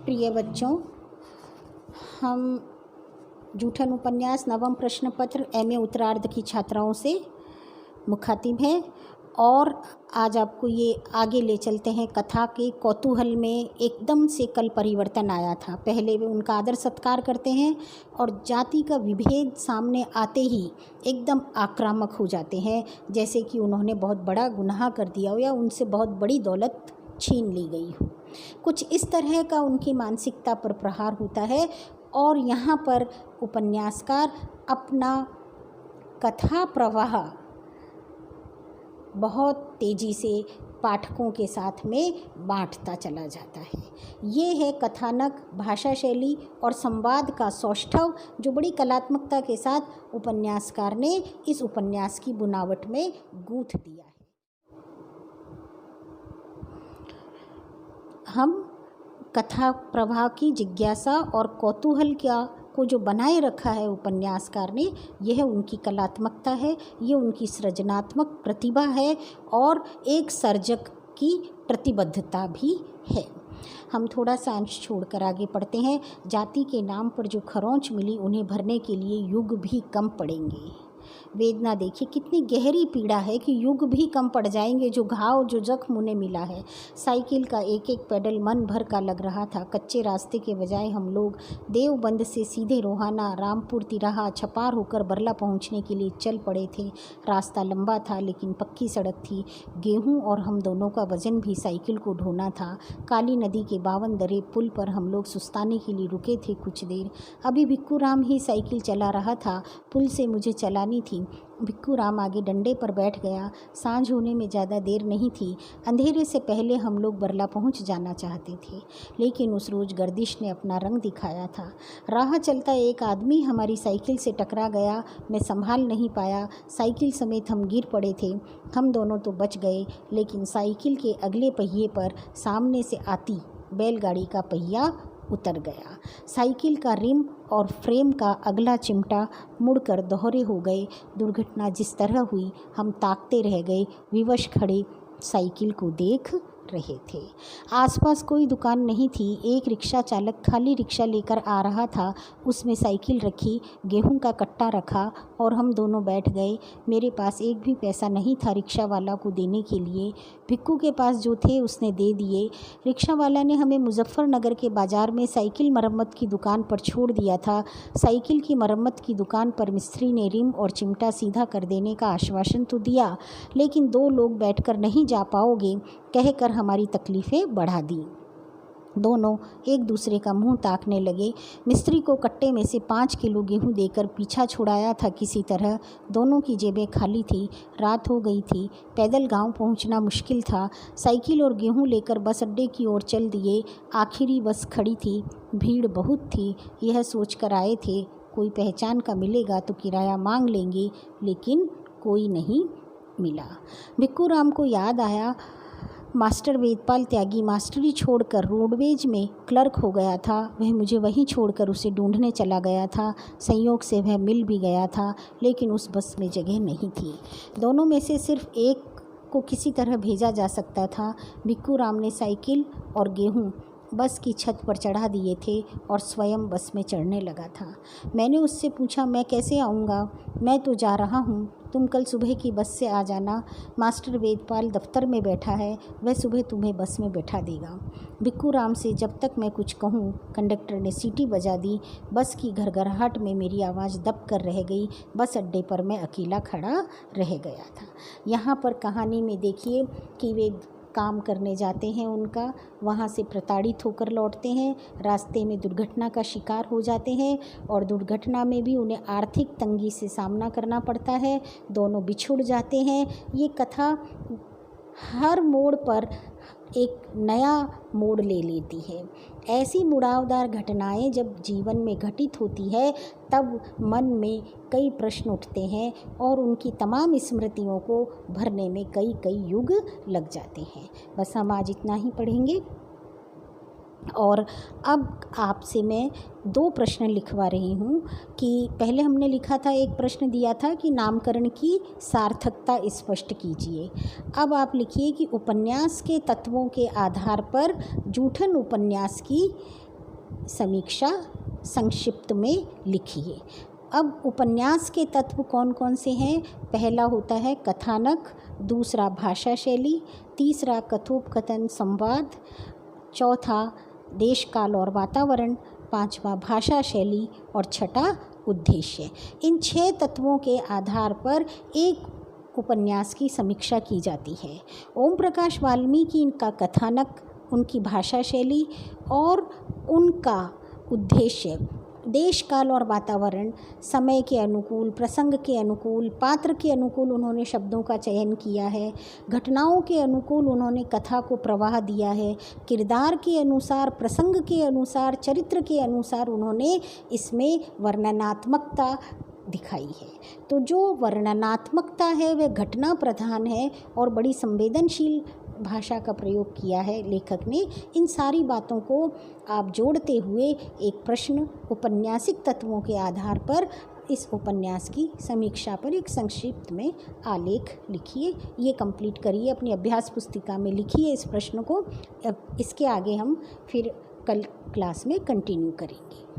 प्रिय बच्चों, हम जूठन उपन्यास नवम प्रश्न पत्र एमए उत्तरार्ध की छात्राओं से मुखातिब हैं और आज आपको ये आगे ले चलते हैं। कथा के कौतूहल में एकदम से कल परिवर्तन आया था। पहले वे उनका आदर सत्कार करते हैं और जाति का विभेद सामने आते ही एकदम आक्रामक हो जाते हैं, जैसे कि उन्होंने बहुत बड़ा गुनाह कर दिया हो या उनसे बहुत बड़ी दौलत छीन ली गई हो। कुछ इस तरह का उनकी मानसिकता पर प्रहार होता है और यहाँ पर उपन्यासकार अपना कथा प्रवाह बहुत तेज़ी से पाठकों के साथ में बांटता चला जाता है। ये है कथानक, भाषा शैली और संवाद का सौष्ठव जो बड़ी कलात्मकता के साथ उपन्यासकार ने इस उपन्यास की बुनावट में गूंथ दिया है। हम कथा प्रवाह की जिज्ञासा और कौतूहल को जो बनाए रखा है उपन्यासकार ने, यह उनकी कलात्मकता है, ये उनकी सृजनात्मक प्रतिभा है और एक सर्जक की प्रतिबद्धता भी है। हम थोड़ा सा अंश छोड़कर आगे पढ़ते हैं। जाति के नाम पर जो खरोंच मिली, उन्हें भरने के लिए युग भी कम पड़ेंगे। वेदना देखिए, कितनी गहरी पीड़ा है कि युग भी कम पड़ जाएंगे। जो घाव, जो जख्म उन्हें मिला है। साइकिल का एक एक पेडल मन भर का लग रहा था। कच्चे रास्ते के बजाय हम लोग देवबंद से सीधे रोहाना, रामपुर, तिराहा, छपार होकर बरला पहुंचने के लिए चल पड़े थे। रास्ता लंबा था लेकिन पक्की सड़क थी। गेहूं और हम दोनों का वजन भी साइकिल को ढोना था। काली नदी के 52 दरे पुल पर हम लोग सुस्ताने के लिए रुके थे कुछ देर। अभी भिक्कू राम ही साइकिल चला रहा था। पुल से मुझे चलानी थी। भिक्कू राम आगे डंडे पर बैठ गया। सांझ होने में ज़्यादा देर नहीं थी। अंधेरे से पहले हम लोग बरला पहुंच जाना चाहते थे, लेकिन उस रोज़ गर्दिश ने अपना रंग दिखाया था। राह चलता एक आदमी हमारी साइकिल से टकरा गया। मैं संभाल नहीं पाया। साइकिल समेत हम गिर पड़े थे। हम दोनों तो बच गए, लेकिन साइकिल के अगले पहिए पर सामने से आती बैलगाड़ी का पहिया उतर गया। साइकिल का रिम और फ्रेम का अगला चिमटा मुड़कर दोहरे हो गए। दुर्घटना जिस तरह हुई, हम ताकते रह गए, विवश खड़े साइकिल को देख रहे थे। आसपास कोई दुकान नहीं थी। एक रिक्शा चालक खाली रिक्शा लेकर आ रहा था। उसमें साइकिल रखी, गेहूं का कट्टा रखा और हम दोनों बैठ गए। मेरे पास एक भी पैसा नहीं था रिक्शा वाला को देने के लिए। भिक्कू के पास जो थे उसने दे दिए। रिक्शा वाला ने हमें मुजफ्फरनगर के बाज़ार में साइकिल मरम्मत की दुकान पर छोड़ दिया था। साइकिल की मरम्मत की दुकान पर मिस्त्री ने रिम और चिमटा सीधा कर देने का आश्वासन तो दिया, लेकिन 2 लोग बैठकर नहीं जा पाओगे कहकर हमारी तकलीफ़ें बढ़ा दी। दोनों एक दूसरे का मुंह ताकने लगे। मिस्त्री को कट्टे में से 5 किलो गेहूं देकर पीछा छुड़ाया था किसी तरह। दोनों की जेबें खाली थी। रात हो गई थी। पैदल गांव पहुंचना मुश्किल था। साइकिल और गेहूं लेकर बस अड्डे की ओर चल दिए। आखिरी बस खड़ी थी। भीड़ बहुत थी। यह सोचकर आए थे कोई पहचान का मिलेगा तो किराया मांग लेंगे, लेकिन कोई नहीं मिला। भिक्कू राम को याद आया, मास्टर वेदपाल त्यागी मास्टरी छोड़कर रोडवेज में क्लर्क हो गया था। वह मुझे वहीं छोड़कर उसे ढूंढने चला गया था। संयोग से वह मिल भी गया था, लेकिन उस बस में जगह नहीं थी। दोनों में से सिर्फ एक को किसी तरह भेजा जा सकता था। भिक्कू राम ने साइकिल और गेहूं बस की छत पर चढ़ा दिए थे और स्वयं बस में चढ़ने लगा था। मैंने उससे पूछा, मैं कैसे आऊँगा? मैं तो जा रहा हूँ, तुम कल सुबह की बस से आ जाना। मास्टर वेदपाल दफ्तर में बैठा है, वह सुबह तुम्हें बस में बैठा देगा। भिक्कू राम से जब तक मैं कुछ कहूँ, कंडक्टर ने सीटी बजा दी। बस की घरघराहट में मेरी आवाज़ दब कर रह गई। बस अड्डे पर मैं अकेला खड़ा रह गया था। यहाँ पर कहानी में देखिए कि वे काम करने जाते हैं उनका, वहाँ से प्रताड़ित होकर लौटते हैं, रास्ते में दुर्घटना का शिकार हो जाते हैं और दुर्घटना में भी उन्हें आर्थिक तंगी से सामना करना पड़ता है। दोनों बिछुड़ जाते हैं। ये कथा हर मोड़ पर एक नया मोड़ ले लेती है। ऐसी मुड़ावदार घटनाएं जब जीवन में घटित होती है, तब मन में कई प्रश्न उठते हैं और उनकी तमाम स्मृतियों को भरने में कई कई युग लग जाते हैं। बस हम आज इतना ही पढ़ेंगे और अब आपसे मैं 2 प्रश्न लिखवा रही हूँ कि पहले हमने लिखा था, एक प्रश्न दिया था कि नामकरण की सार्थकता स्पष्ट कीजिए। अब आप लिखिए कि उपन्यास के तत्वों के आधार पर जूठन उपन्यास की समीक्षा संक्षिप्त में लिखिए। अब उपन्यास के तत्व कौन कौन से हैं? पहला होता है कथानक, दूसरा भाषा शैली, तीसरा कथोपकथन संवाद, चौथा देश काल और वातावरण, पांचवा भाषा शैली और छठा उद्देश्य। इन 6 तत्वों के आधार पर एक उपन्यास की समीक्षा की जाती है। ओम प्रकाश वाल्मीकि का कथानक, उनकी भाषा शैली और उनका उद्देश्य, देश काल और वातावरण, समय के अनुकूल, प्रसंग के अनुकूल, पात्र के अनुकूल उन्होंने शब्दों का चयन किया है, घटनाओं के अनुकूल उन्होंने कथा को प्रवाह दिया है, किरदार के अनुसार, प्रसंग के अनुसार, चरित्र के अनुसार उन्होंने इसमें वर्णनात्मकता दिखाई है। तो जो वर्णनात्मकता है वह घटना प्रधान है और बड़ी संवेदनशील भाषा का प्रयोग किया है लेखक ने। इन सारी बातों को आप जोड़ते हुए एक प्रश्न उपन्यासिक तत्वों के आधार पर इस उपन्यास की समीक्षा पर एक संक्षिप्त में आलेख लिखिए। ये कंप्लीट करिए, अपनी अभ्यास पुस्तिका में लिखिए इस प्रश्न को। अब इसके आगे हम फिर कल क्लास में कंटिन्यू करेंगे।